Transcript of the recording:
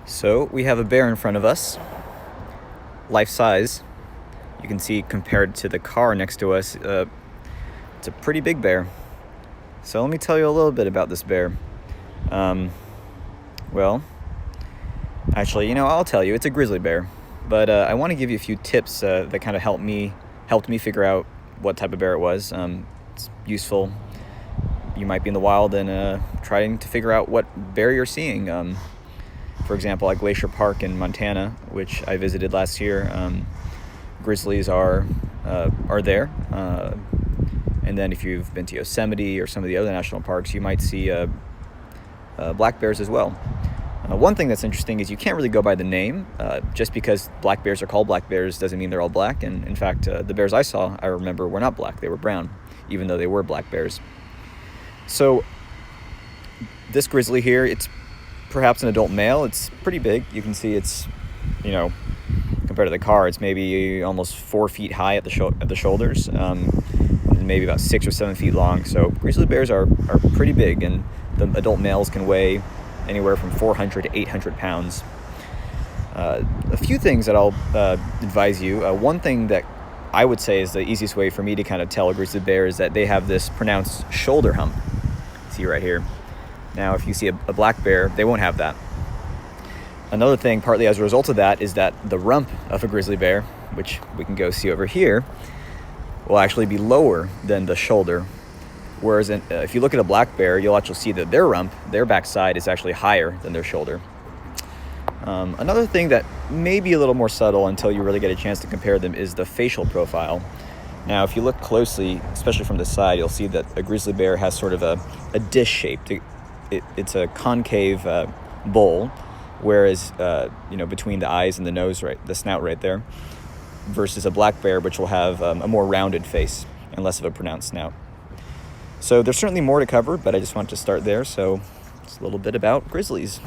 So we have a bear in front of us, life size. You can see compared to the car next to us, it's a pretty big bear. So let me tell you a little bit about this bear. Well, actually, I'll tell you, it's a grizzly bear. But I want to give you a few tips that kind of helped me figure out what type of bear it was. It's useful. You might be in the wild and trying to figure out what bear you're seeing. For example, at Glacier Park in Montana, which I visited last year, grizzlies are there. And then if you've been to Yosemite or some of the other national parks, you might see black bears as well. One thing that's interesting is you can't really go by the name. Just because black bears are called black bears doesn't mean they're all black. And in fact, the bears I saw, I remember, were not black. They were brown, even though they were black bears. So this grizzly here, it's perhaps an adult male. It's pretty big. You can see it's, compared to the car, it's maybe almost 4 feet high at the shoulders, and maybe about 6 or 7 feet long. So grizzly bears are pretty big, and the adult males can weigh anywhere from 400 to 800 pounds. A few things that I'll advise you. One thing that I would say is the easiest way for me to kind of tell a grizzly bear is that they have this pronounced shoulder hump. See right here. Now, if you see a black bear, they won't have that. Another thing, partly as a result of that, is that the rump of a grizzly bear, which we can go see over here, will actually be lower than the shoulder. Whereas if you look at a black bear, you'll actually see that their rump, their backside, is actually higher than their shoulder. Another thing that may be a little more subtle until you really get a chance to compare them is the facial profile. Now, if you look closely, especially from the side, you'll see that a grizzly bear has sort of a dish shape. It's a concave bowl, whereas between the eyes and the nose, the snout right there, versus a black bear, which will have a more rounded face and less of a pronounced snout. So there's certainly more to cover, but I just wanted to start there. So it's a little bit about grizzlies.